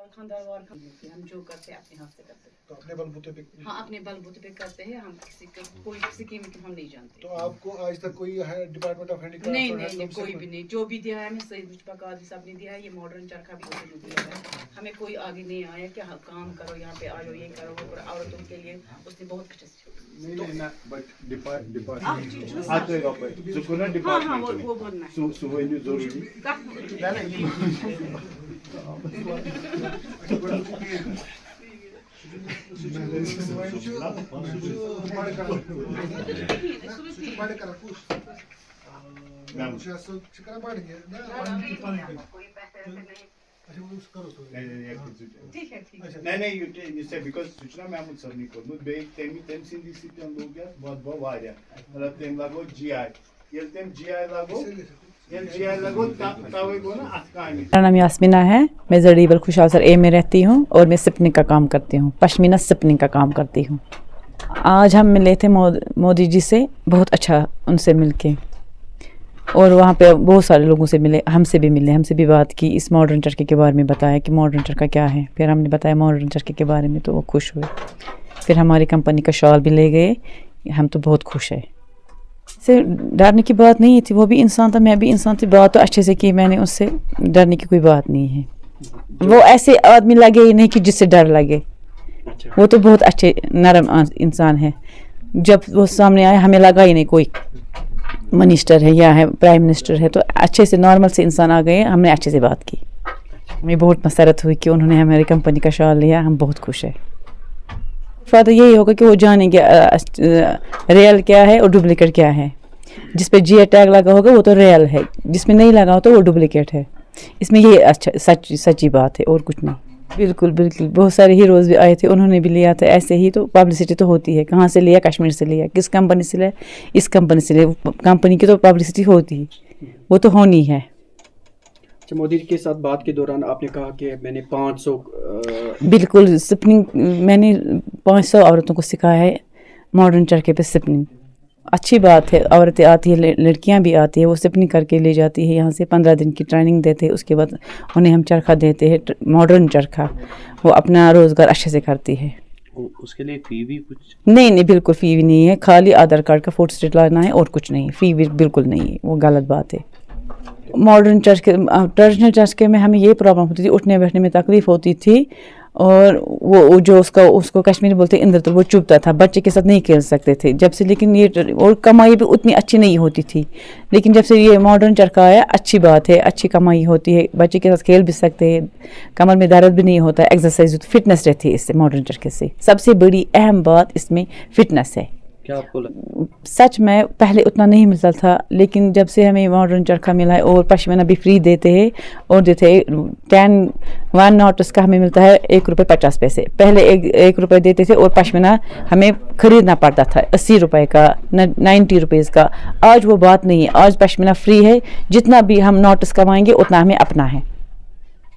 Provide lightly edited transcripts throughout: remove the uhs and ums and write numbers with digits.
हम जो करते हैं अपने हाथ से करते हैं, तो अपने बलबूते पे? हाँ अपने बलबूते पे करते हैं हम, किसी का कोई स्कीम हम नहीं जानते। तो आपको आज तक कोई है डिपार्टमेंट ऑफ हैंडीक्राफ्ट? नहीं कोई भी नहीं, जो भी दिया है हमें सईद मुश्ताक कादरी साहब ने दिया है, ये मॉडर्न चरखा भी उन्होंने दिया है हमें, कोई आगे नहीं आया कि हाँ काम करो यहाँ पे आओ ये करो वो करो, औरतों के लिए उसने बहुत कुछ नहीं बिकॉज सूचना महमूद सर नहीं कोर्मुत बे तम सिंदी सिपन लोग बहुत वारिया मतलब तम लगो GI ये तम GI लगो मेरा नाम यास्मीना है, मैं जरीबल खुशाल A में रहती हूँ और मैं सिपनिंग का काम करती हूँ, पश्मीना सिपनिंग का काम करती हूँ। आज हम मिले थे मोदी जी से, बहुत अच्छा उनसे मिलके, और वहाँ पे बहुत सारे लोगों से मिले, हमसे भी बात की, इस मॉडर्न चरखे के बारे में बताया कि मॉडर्न चरखा क्या है, फिर हमने बताया मॉडर्न चरखे के बारे में, तो वो खुश हुए, फिर हमारी कंपनी का शॉल भी ले गए, हम तो बहुत खुश है। से डरने की बात नहीं थी, वो भी इंसान था, मैं भी इंसान थी, बात तो अच्छे से की मैंने, उससे डरने की कोई बात नहीं है। वो ऐसे आदमी लगे ही नहीं कि जिससे डर लगे, वो तो बहुत अच्छे नरम इंसान है। जब वो सामने आए हमें लगा ही नहीं कोई मिनिस्टर है या है प्राइम मिनिस्टर है, तो अच्छे से नॉर्मल से इंसान आ गए, हमने अच्छे से बात की, हमें बहुत मसरत हुई कि उन्होंने हमारी कंपनी का शॉल लिया, हम बहुत खुश हैं। फ़ायदा यही होगा कि वो जानेंगे रियल क्या है और डुप्लीकेट क्या है। जिस पे GI टैग लगा होगा वो तो रियल है, जिसमें नहीं लगा हो तो वो डुप्लीकेट है। इसमें ये अच्छा सच्ची बात है और कुछ नहीं। बिल्कुल बहुत सारे हीरोज़ भी आए थे, उन्होंने भी लिया था ऐसे ही, तो पब्लिसिटी तो होती है। कहाँ से लिया? कश्मीर से लिया। किस कंपनी से लिया? इस कंपनी से लिया। कंपनी की तो पब्लिसिटी होती है, वो तो होनी है। अच्छा, मोदी के साथ बात के दौरान आपने कहा कि मैंने 500 बिल्कुल सिपनिंग, मैंने 500 औरतों को सिखाया है मॉडर्न चरखे पे सिपनिंग। अच्छी बात है, औरतें आती है, लड़कियां भी आती है, वो सिपनिंग करके ले जाती है यहाँ से, 15 दिन की ट्रेनिंग देते हैं, उसके बाद उन्हें हम चरखा देते हैं, मॉडर्न चरखा, वो अपना रोज़गार अच्छे से करती है। उसके लिए फ़ी भी कुछ? नहीं, बिल्कुल फ़ी भी नहीं है, खाली आधार कार्ड का फोटो स्टेट लाना है और कुछ नहीं, फ़ी भी बिल्कुल नहीं है, वो गलत बात है। मॉडर्न चरखे, ट्रेडिशनल चरखे में हमें ये प्रॉब्लम होती थी, उठने बैठने में तकलीफ़ होती थी, और वो जो उसको कश्मीरी बोलते इंद्र, तो वो चुभता था, बच्चे के साथ नहीं खेल सकते थे जब से। लेकिन ये और कमाई भी उतनी अच्छी नहीं होती थी, लेकिन जब से ये मॉडर्न चरखा आया, अच्छी बात है, अच्छी कमाई होती है, बच्चे के साथ खेल भी सकते हैं, कमर में दर्द भी नहीं होता है, एक्सरसाइज फिटनेस रहती है इससे, मॉडर्न चरखे से। सबसे बड़ी अहम बात इसमें फिटनेस है। क्या आपको लगा? सच में पहले उतना नहीं मिलता था, लेकिन जब से हमें मॉडर्न चरखा मिला है, और पश्मीना भी फ्री देते हैं, और देते हैं 1 नॉट का हमें मिलता है ₹1.50। पहले 1 रुपये देते थे, और पश्मीना हमें ख़रीदना पड़ता था 80 रुपये का, 90 रुपीज़ का। आज वो बात नहीं है, आज पश्मीना फ्री है, जितना भी हम नोटिस कमाएंगे उतना हमें अपना है,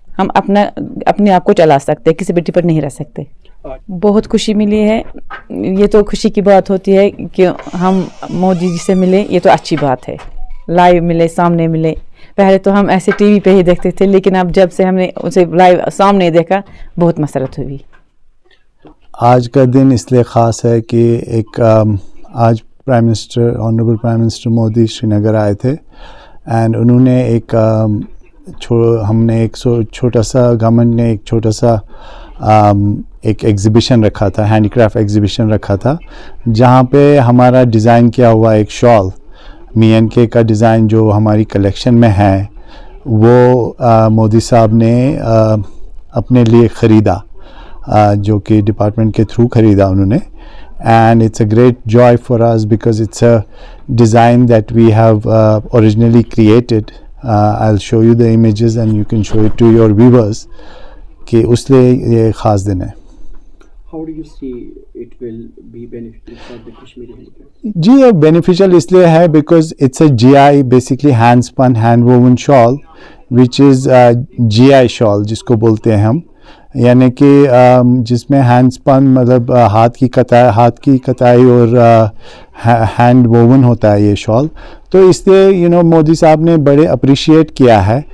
हम अपने आप को चला सकते, किसी बेटी पर नहीं रह सकते। बहुत खुशी मिली है, ये तो खुशी की बात होती है कि हम मोदी जी से मिले, ये तो अच्छी बात है, लाइव मिले, सामने मिले। पहले तो हम ऐसे टीवी पे ही देखते थे, लेकिन अब जब से हमने उसे लाइव सामने देखा, बहुत मसरत हुई। आज का दिन इसलिए ख़ास है कि आज prime minister, honourable prime minister Modi Srinagar आए थे, एंड उन्होंने हमने एक छोटा सा, गवर्नमेंट ने एक छोटा सा एक एग्ज़िबिशन रखा था, हैंडीक्राफ्ट एग्ज़िबिशन रखा था, जहाँ पे हमारा डिज़ाइन किया हुआ एक शॉल, MK का डिज़ाइन जो हमारी कलेक्शन में है, वो मोदी साहब ने अपने लिए ख़रीदा, जो कि डिपार्टमेंट के थ्रू ख़रीदा उन्होंने। And it's a great joy for us because it's a design that we have originally created. I will show you the images and you can show it to your viewers कि उसलिए ये ख़ास दिन है। How do you see it will be beneficial for the Kashmiri handicraft? जी, ये beneficial इसलिए है because it's a GI, basically hand spun, hand woven shawl, which is GI shawl जिसको बोलते हैं हम, यानी कि जिसमें हैंड स्पन मतलब हाथ की कताई और हैंड वोवन होता है ये शॉल। तो इसलिए मोदी साहब ने बड़े अप्रिशिएट किया है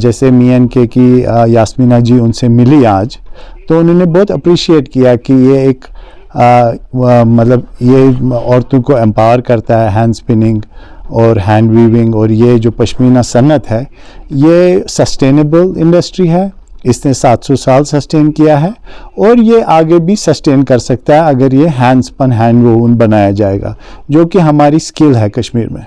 جیسے می این کے کی یاسمینہ جی ان سے ملی آج, تو انہوں نے بہت اپریشیٹ کیا کہ یہ ایک مطلب یہ عورتوں کو امپاور کرتا ہے, ہینڈ اسپننگ اور ہینڈ ویونگ, اور یہ جو پشمینہ صنعت ہے یہ سسٹینیبل انڈسٹری ہے, اس نے 700 سال سسٹین کیا ہے اور یہ آگے بھی سسٹین کر سکتا ہے اگر یہ ہینڈ اسپن ہینڈ وون بنایا جائے گا, جو کہ ہماری اسکل ہے کشمیر میں.